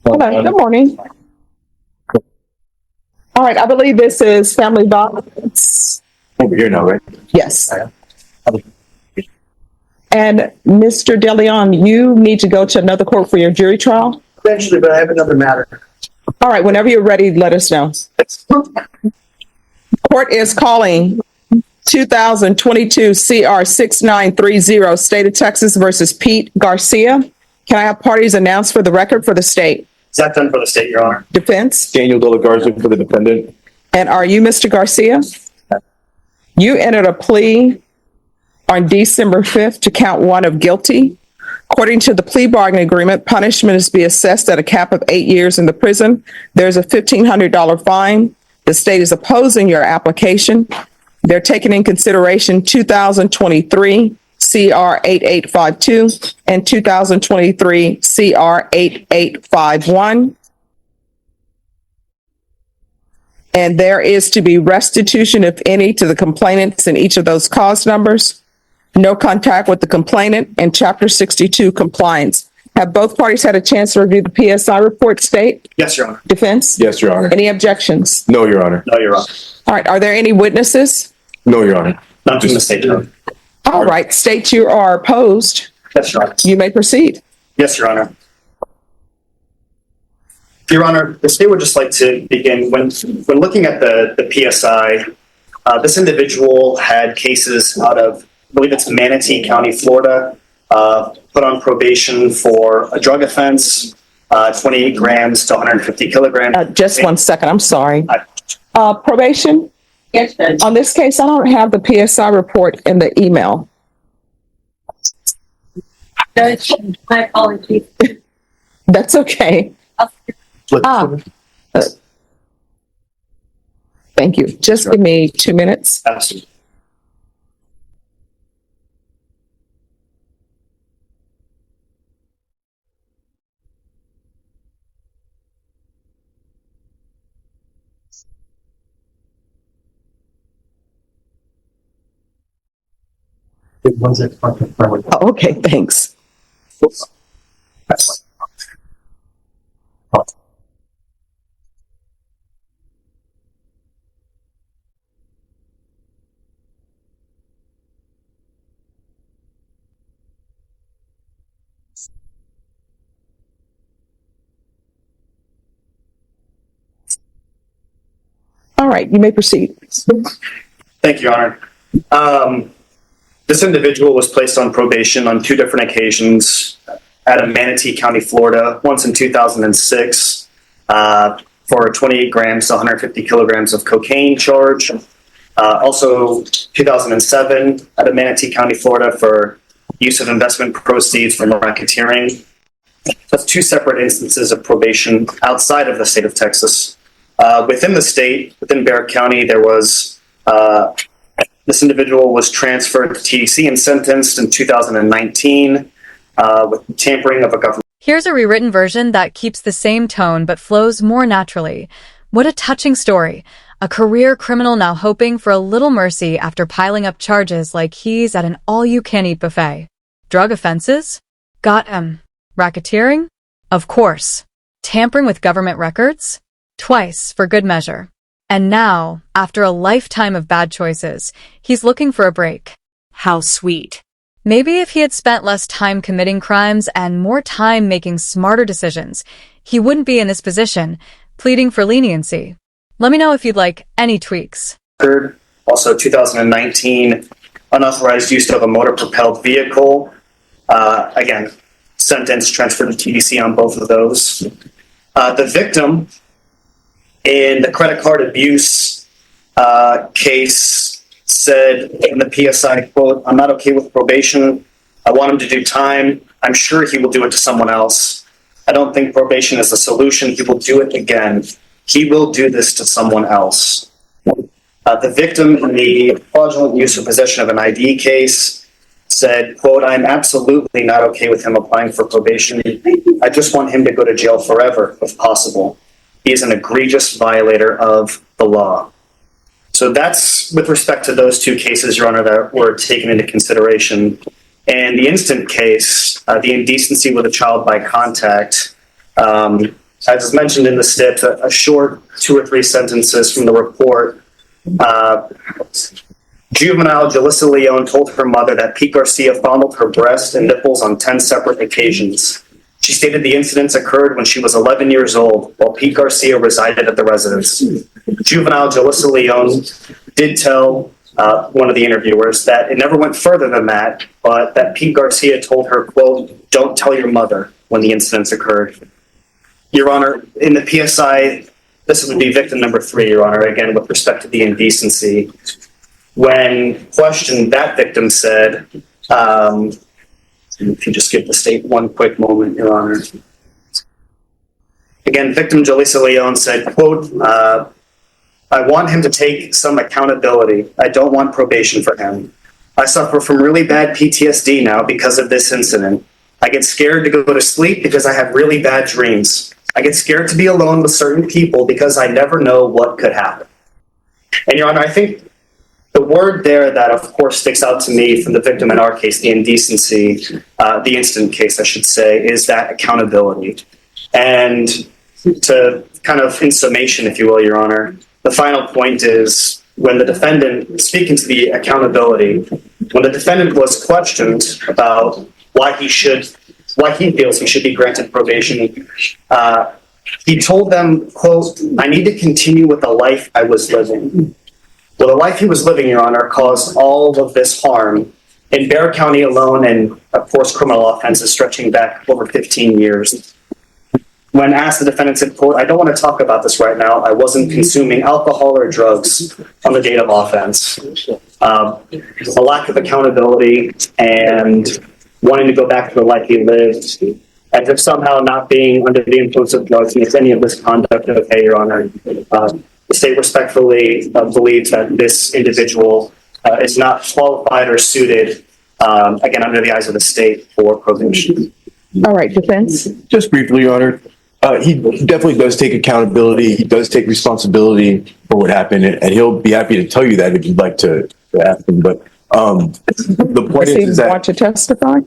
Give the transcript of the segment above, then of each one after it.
Hello, good morning. All right, I believe this is family violence. Over here now, right? Yes. And Mr. DeLeon, you need to go to another court for your jury trial? Eventually, but I have another matter. All right, whenever you're ready, let us know. Court is calling 2022 CR 6930, State of Texas versus Pete Garcia. Can I have parties announced for the record for the state? Is that done for the state, Your Honor? Defense? Daniel De La Garza for the defendant. And are you Mr. Garcia? You entered a plea on December 5th to count 1 of guilty. According to the plea bargaining agreement, punishment is to be assessed at a cap of 8 years in the prison. There's a $1,500 fine. The state is opposing your application. They're taking in consideration 2023 CR 8852 and 2023 CR 8851. And there is to be restitution, if any, to the complainants in each of those cause numbers. No contact with the complainant, and Chapter 62 compliance. Have both parties had a chance to review the PSI report, state? Yes, Your Honor. Defense? Yes, Your Honor. Any objections? No, Your Honor. No, Your Honor. All right, are there any witnesses? No, Your Honor. None from the state, Your Honor. All right, state you are opposed. Yes, Your Honor. You may proceed. Yes, Your Honor. Your Honor, the state would just like to begin. When looking at the PSI, this individual had cases out of, I believe it's Manatee County, Florida, put on probation for a drug offense, 28 grams to 150 kilograms. Just 1 second, I'm sorry. I- Probation? Yes, Judge. On this case, I don't have the PSI report in the email. Judge, my apologies. That's okay. Thank you. Just give me 2 minutes. Absolutely. Oh, okay, thanks. All right, you may proceed. Thank you, Your Honor. This individual was placed on probation on 2 different occasions out of Manatee County, Florida, once in 2006 for 28 grams to 150 kilograms of cocaine charge. Also 2007 out of Manatee County, Florida for use of investment proceeds from racketeering. That's 2 separate instances of probation outside of the state of Texas. Within the state, within Barrett County, there was this individual was transferred to TDC and sentenced in 2019 with tampering of a government. Here's a rewritten version that keeps the same tone but flows more naturally. What a touching story. A career criminal now hoping for a little mercy after piling up charges like he's at an all-you-can-eat buffet. Drug offenses? Got him. Racketeering? Of course. Tampering with government records? Twice, for good measure. And now, after a lifetime of bad choices, he's looking for a break. How sweet. Maybe if he had spent less time committing crimes and more time making smarter decisions, he wouldn't be in this position, pleading for leniency. Let me know if you'd like any tweaks. Also 2019, unauthorized use of a motor-propelled vehicle. Again, sentence transferred to TDC on both of those. The victim in the credit card abuse case said in the PSI, quote, "I'm not okay with probation. I want him to do time. I'm sure he will do it to someone else. I don't think probation is the solution. He will do it again. He will do this to someone else." The victim in the fraudulent use or possession of an ID case said, quote, "I'm absolutely not okay with him applying for probation. I just want him to go to jail forever, if possible. He is an egregious violator of the law." So that's with respect to those 2 cases, Your Honor, that were taken into consideration. And the instant case, the indecency with a child by contact, as mentioned in the STIP, a short 2 or 3 sentences from the report. Juvenile Jalissa Leone told her mother that Pete Garcia fondled her breast and nipples on 10 separate occasions. She stated the incidents occurred when she was 11 years old, while Pete Garcia resided at the residence. Juvenile Jalissa Leone did tell one of the interviewers that it never went further than that, but that Pete Garcia told her, quote, "Don't tell your mother," when the incidents occurred. Your Honor, in the PSI, this would be victim number 3, Your Honor, again, with respect to the indecency. When questioned, that victim said, if you just give the state one quick moment, Your Honor. Again, victim Jalissa Leone said, quote, "I want him to take some accountability. I don't want probation for him. I suffer from really bad PTSD now because of this incident. I get scared to go to sleep because I have really bad dreams. I get scared to be alone with certain people because I never know what could happen." And Your Honor, I think the word there that, of course, sticks out to me from the victim in our case, the indecency, the incident case, I should say, is that accountability. And to kind of, in summation, if you will, Your Honor, the final point is when the defendant, speaking to the accountability, when the defendant was questioned about why he feels he should be granted probation, he told them, quote, "I need to continue with the life I was living." Well, the life he was living, Your Honor, caused all of this harm in Bexar County alone, and of course, criminal offenses stretching back over 15 years. When asked, the defendant said, quote, "I don't want to talk about this right now. I wasn't consuming alcohol or drugs on the date of offense." A lack of accountability and wanting to go back to the life he lived, as if somehow not being under the influence of drugs makes any of this conduct okay, Your Honor. The state respectfully believes that this individual is not qualified or suited, again, under the eyes of the state for probation. All right, defense. Just briefly, Your Honor, he definitely does take accountability. He does take responsibility for what happened, and he'll be happy to tell you that if you'd like to ask him. But the point Does he is that want to testify?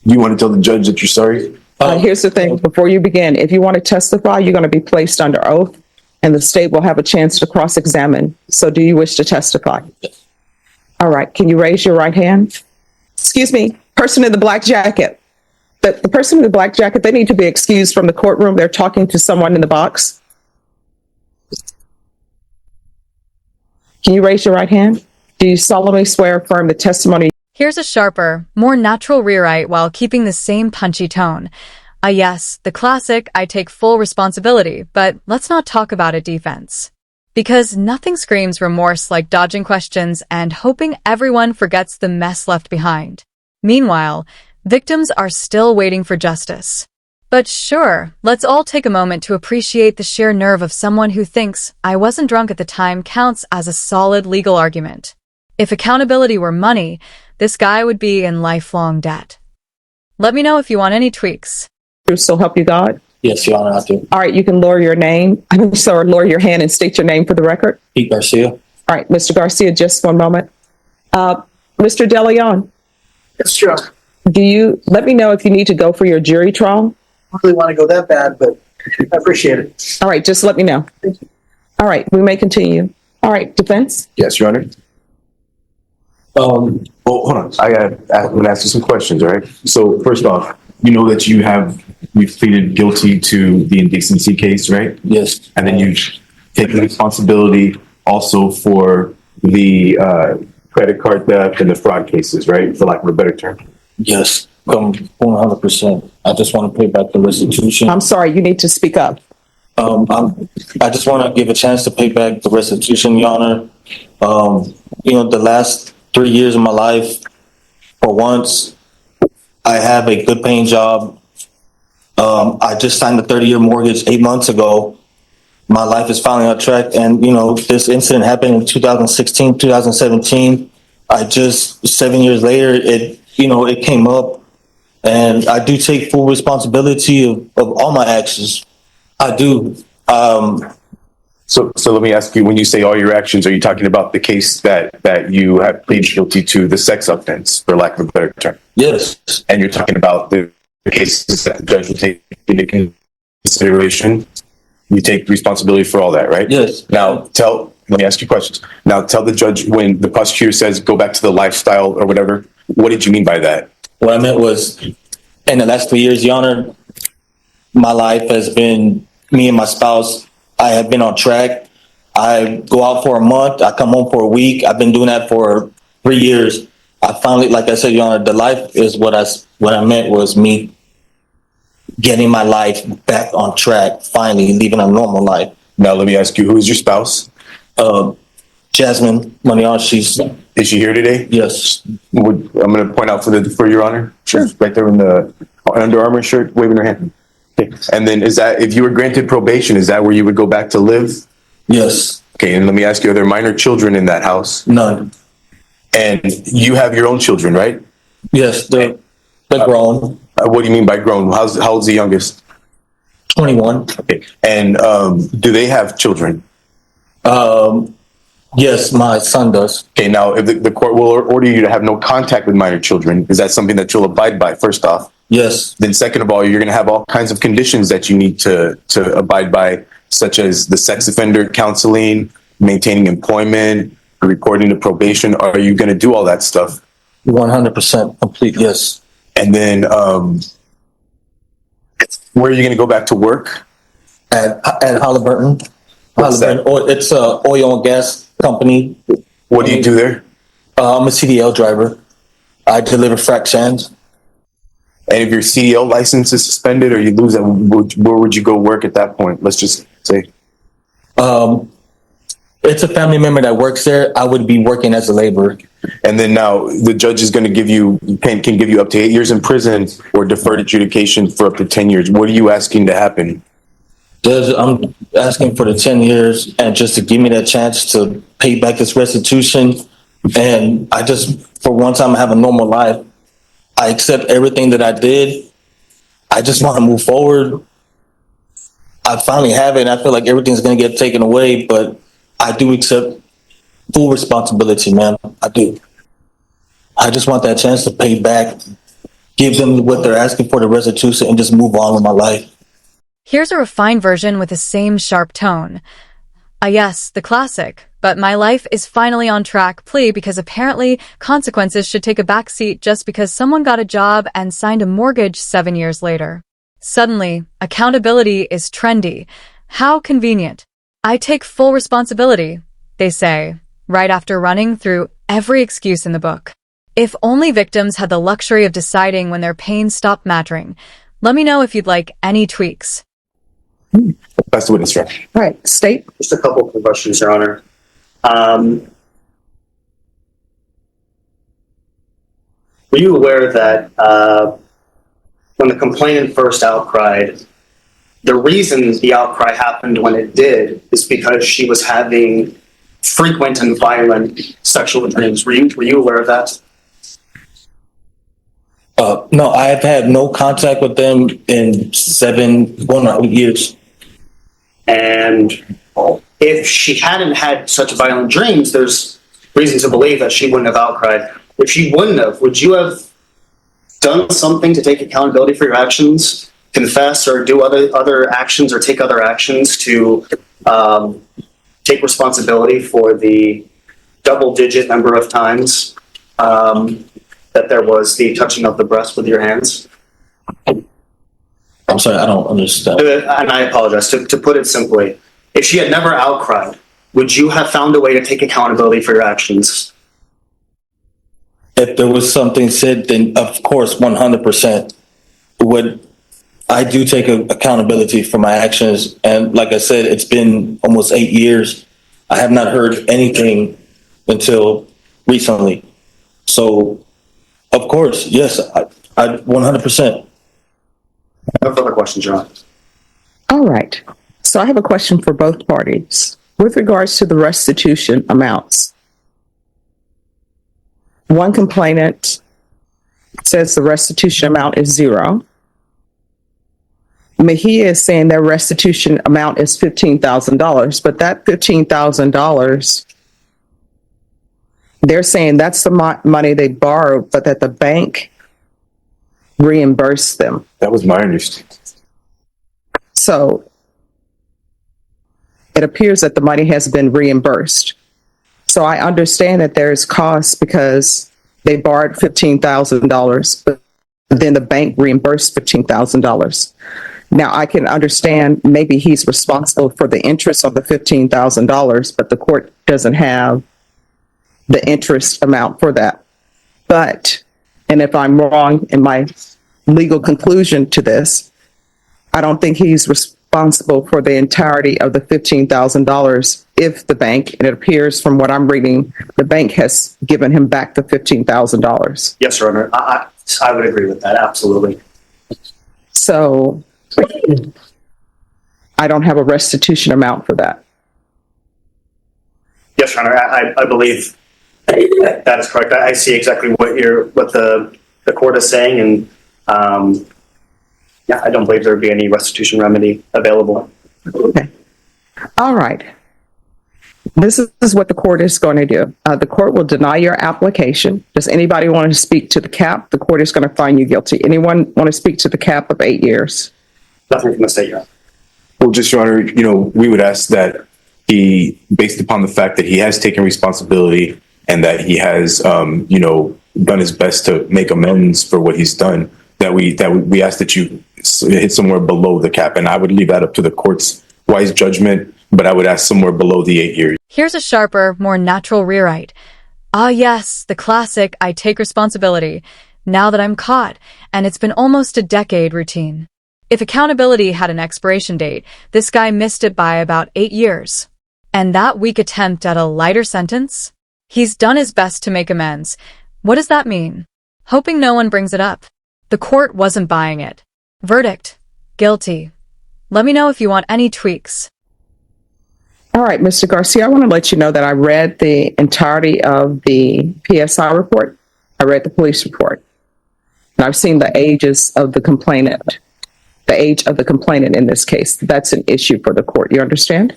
you want to tell the judge that you're sorry. Here's the thing, before you begin, if you want to testify, you're going to be placed under oath and the state will have a chance to cross-examine. So do you wish to testify? All right, can you raise your right hand? Excuse me, person in the black jacket. The person in the black jacket, they need to be excused from the courtroom. They're talking to someone in the box. Can you raise your right hand? Do you solemnly swear or affirm the testimony? Here's a sharper, more natural rewrite while keeping the same punchy tone. Yes, the classic "I take full responsibility, but let's not talk about it" defense. Because nothing screams remorse like dodging questions and hoping everyone forgets the mess left behind. Meanwhile, victims are still waiting for justice. But sure, let's all take a moment to appreciate the sheer nerve of someone who thinks "I wasn't drunk at the time" counts as a solid legal argument. If accountability were money, this guy would be in lifelong debt. Let me know if you want any tweaks. So help you God? Yes, Your Honor, I do. All right, you can lower your name. Lower your hand and state your name for the record. Pete Garcia. All right, Mr. Garcia, just one moment. Mr. De Leon. Yes, Your Honor. Let me know if you need to go for your jury trial? I don't really want to go that bad, but I appreciate it. All right, just let me know. Thank you. All right, we may continue. All right, defense? Yes, Your Honor. Well, hold on. I'm going to ask you some questions, all right? So first off, you know that you've pleaded guilty to the indecency case, right? Yes. And then you've taken responsibility also for the credit card theft and the fraud cases, right? For lack of a better term. Yes. 100%. I just want to pay back the restitution. I'm sorry, you need to speak up. I just want to give a chance to pay back the restitution, Your Honor. The last 3 years of my life, for once, I have a good paying job. I just signed a 30-year mortgage 8 months ago. My life is finally on track. And, this incident happened in 2016, 2017. 7 years later, it came up. And I do take full responsibility of all my actions. I do. So let me ask you, when you say all your actions, are you talking about the case that you have pleaded guilty to, the sex offense, for lack of a better term? Yes. And you're talking about the cases that the judge will take into consideration. You take responsibility for all that, right? Yes. Now let me ask you questions. Now tell the judge, when the prosecutor says go back to the lifestyle or whatever, what did you mean by that? What I meant was, in the last 3 years, Your Honor, my life has been, me and my spouse, I have been on track. I go out for a month, I come home for a week. I've been doing that for 3 years. I finally, like I said, Your Honor, the life is what I meant was me getting my life back on track, finally living a normal life. Now let me ask you, who is your spouse? Jasmine Manion, Is she here today? yes. I'm going to point out for Your Honor. Sure. Right there in the Under Armour shirt, waving her hand. Okay. And then if you were granted probation, is that where you would go back to live? Yes. Okay. And let me ask you, are there minor children in that house? None. And you have your own children, right? Yes, they're grown. What do you mean by grown? How old's the youngest? 21. Okay. And do they have children? Yes, my son does. Okay. Now, if the court will order you to have no contact with minor children, is that something that you'll abide by, first off? Yes. Then second of all, you're going to have all kinds of conditions that you need to abide by, such as the sex offender counseling, maintaining employment, reporting to probation. Are you going to do all that stuff? 100% complete. Yes. And then where are you going to go back to work? At Halliburton. What's that? It's a oil and gas company. What do you do there? I'm a CDL driver. I deliver frac sands. And if your CDL license is suspended or you lose it, where would you go work at that point? Let's just say. It's a family member that works there. I would be working as a laborer. And then now the judge is going to can give you up to 8 years in prison or deferred adjudication for up to 10 years. What are you asking to happen? Judge, I'm asking for the 10 years and just to give me that chance to pay back this restitution. And I just, for one time, have a normal life. I accept everything that I did. I just want to move forward. I finally have it, and I feel like everything's going to get taken away, but I do accept full responsibility, man. I do. I just want that chance to pay back, give them what they're asking for, the restitution, and just move on with my life. Here's a refined version with the same sharp tone. Yes, the classic, but my life is finally on track plea because apparently consequences should take a backseat just because someone got a job and signed a mortgage 7 years later. Suddenly, accountability is trendy. How convenient. I take full responsibility, they say, right after running through every excuse in the book. If only victims had the luxury of deciding when their pain stopped mattering. Let me know if you'd like any tweaks. That's the witness, right? All right, state. Just a couple of questions, Your Honor. Were you aware that when the complainant first outcried, the reason the outcry happened when it did is because she was having frequent and violent sexual dreams? Were you aware of that? No, I have had no contact with them in 8 years. And if she hadn't had such violent dreams, there's reason to believe that she wouldn't have outcried. If she wouldn't have, would you have done something to take accountability for your actions, confess or do other actions or take other actions to take responsibility for the double-digit number of times that there was the touching of the breast with your hands? I'm sorry, I don't understand. And I apologize. To put it simply, if she had never outcried, would you have found a way to take accountability for your actions? If there was something said, then of course, 100% I do take accountability for my actions. And like I said, it's been almost 8 years. I have not heard anything until recently. So of course, yes, I 100%. No further questions, Your Honor. All right. So I have a question for both parties with regards to the restitution amounts. One complainant says the restitution amount is $0. Mejia is saying their restitution amount is $15,000, but that $15,000, they're saying that's the money they borrowed, but that the bank reimbursed them. That was my understanding. So So it appears that the money has been reimbursed. So I understand that there's costs because they borrowed $15,000, but then the bank reimbursed $15,000. Now I can understand maybe he's responsible for the interest of the $15,000, but the court doesn't have the interest amount for that. But, and if I'm wrong in my legal conclusion to this, I don't think he's responsible for the entirety of the $15,000 if the bank, and it appears from what I'm reading, the bank has given him back the $15,000. Yes, Your Honor. I would agree with that. Absolutely. So I don't have a restitution amount for that. Yes, Your Honor. I believe that is correct. I see exactly what the court is saying, and yeah, I don't believe there would be any restitution remedy available. Okay. All right. This is what the court is going to do. The court will deny your application. Does anybody want to speak to the cap? The court is going to find you guilty. Anyone want to speak to the cap of 8 years? Nothing from the state, Your Honor. Well, just, Your Honor, we would ask that he, based upon the fact that he has taken responsibility and that he has, done his best to make amends for what he's done, that we ask that you hit somewhere below the cap. And I would leave that up to the court's wise judgment, but I would ask somewhere below the 8 years. Here's a sharper, more natural rewrite. Ah, yes, the classic I take responsibility now that I'm caught, and it's been almost a decade routine. If accountability had an expiration date, this guy missed it by about 8 years. And that weak attempt at a lighter sentence? He's done his best to make amends. What does that mean? Hoping no one brings it up. The court wasn't buying it. Verdict: guilty. Let me know if you want any tweaks. All right, Mr. Garcia, I want to let you know that I read the entirety of the PSI report. I read the police report. And I've seen the ages of the complainant, the age of the complainant in this case. That's an issue for the court. You understand?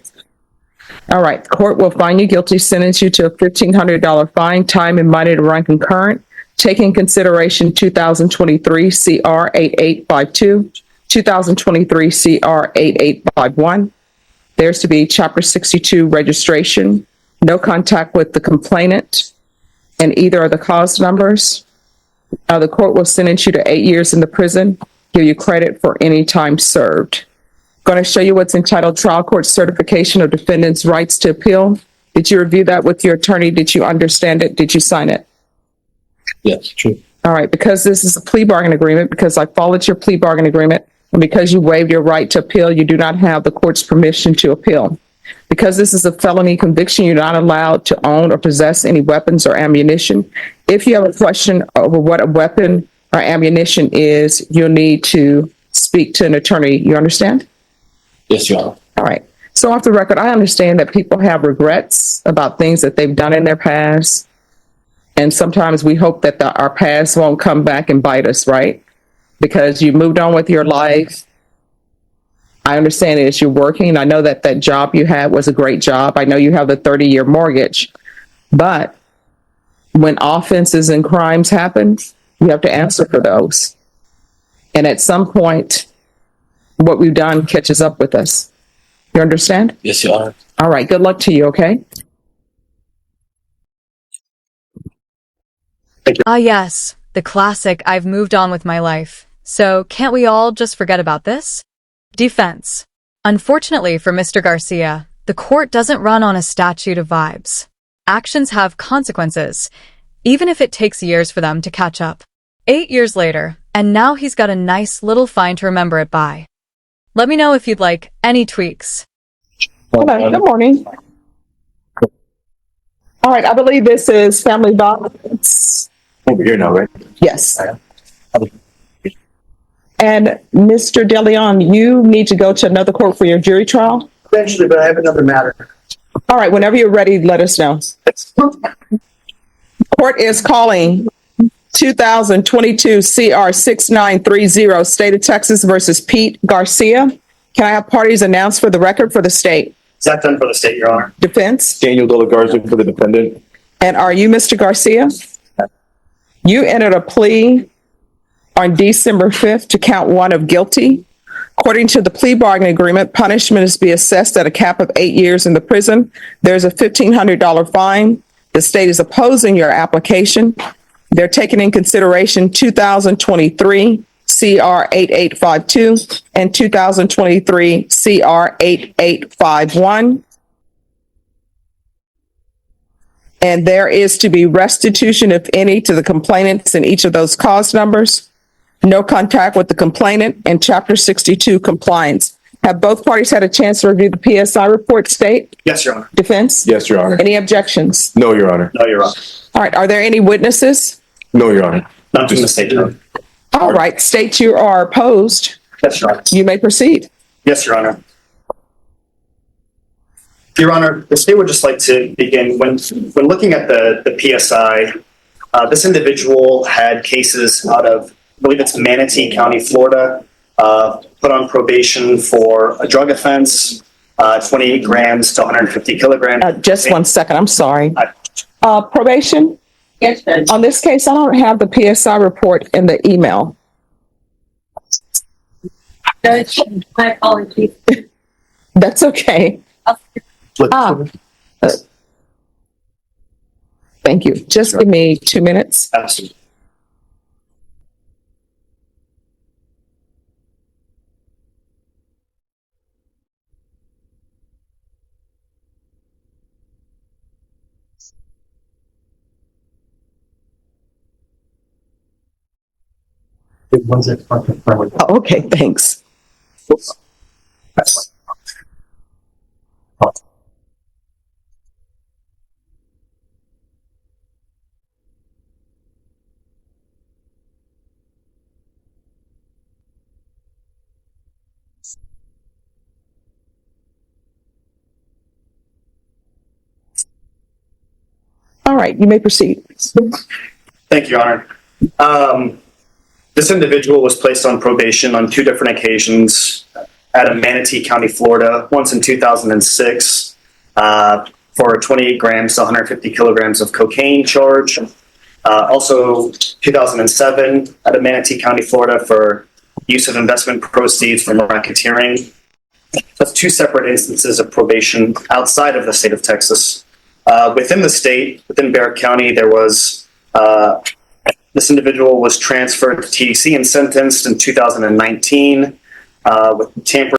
All right. The court will find you guilty, sentence you to a $1,500 fine, time and money to run concurrent, taking consideration 2023 CR 8852, 2023 CR 8851. There's to be Chapter 62 registration, no contact with the complainant, and either of the cause numbers. The court will sentence you to 8 years in the prison, give you credit for any time served. Going to show you what's entitled Trial Court Certification of Defendant's Rights to Appeal. Did you review that with your attorney? Did you understand it? Did you sign it? Yes, true. All right. Because this is a plea bargain agreement, because I followed your plea bargain agreement, and because you waived your right to appeal, you do not have the court's permission to appeal. Because this is a felony conviction, you're not allowed to own or possess any weapons or ammunition. If you have a question over what a weapon or ammunition is, you'll need to speak to an attorney. You understand? Yes, Your Honor. All right. So off the record, I understand that people have regrets about things that they've done in their past. And sometimes we hope that our past won't come back and bite us, right? Because you moved on with your life. I understand it as you're working. I know that that job you had was a great job. I know you have the 30-year mortgage. But when offenses and crimes happen, you have to answer for those. And at some point, what we've done catches up with us. You understand? Yes, Your Honor. All right. Good luck to you, okay? Ah, yes, the classic I've moved on with my life. So can't we all just forget about this? Defense. Unfortunately for Mr. Garcia, the court doesn't run on a statute of vibes. Actions have consequences, even if it takes years for them to catch up. 8 years later, and now he's got a nice little fine to remember it by. Let me know if you'd like any tweaks. Hello. Good morning. All right. I believe this is family violence. Over here now, right? Yes. And Mr. DeLeon, you need to go to another court for your jury trial. Eventually, but I have another matter. All right. Whenever you're ready, let us know. Court is calling 2022 CR 6930, State of Texas versus Pete Garcia. Can I have parties announced for the record for the state? Is that done for the state, Your Honor? Defense. Daniel De La Garza for the defendant. And are you Mr. Garcia? You entered a plea on December 5th to count 1 of guilty. According to the plea bargaining agreement, punishment is to be assessed at a cap of 8 years in the prison. There's a $1,500 fine. The state is opposing your application. They're taking in consideration 2023 CR 8852 and 2023 CR 8851. And there is to be restitution, if any, to the complainants in each of those cause numbers. No contact with the complainant, and Chapter 62 compliance. Have both parties had a chance to review the PSI report, state? Yes, Your Honor. Defense? Yes, Your Honor. Any objections? No, Your Honor. No, Your Honor. All right, are there any witnesses? No, Your Honor. Not from the state, Your Honor. All right, state you are opposed. Yes, Your Honor. You may proceed. Yes, Your Honor. Your Honor, the state would just like to begin when looking at the PSI, this individual had cases out of, I believe it's Manatee County, Florida, put on probation for a drug offense, 28 grams to 150 kilograms. Just 1 second, I'm sorry. Probation? Yes, Judge. On this case, I don't have the PSI report in the email. Judge, my apologies. That's okay. Thank you. Just give me 2 minutes. Absolutely. Oh, okay, thanks. All right, you may proceed. Thank you, Your Honor. This individual was placed on probation on 2 different occasions out of Manatee County, Florida, once in 2006 for 28 grams to 150 kilograms of cocaine charge. Also 2007 out of Manatee County, Florida for use of investment proceeds from racketeering. That's 2 separate instances of probation outside of the state of Texas. Within the state, within Barrett County, there was this individual was transferred to TDC and sentenced in 2019 with tampering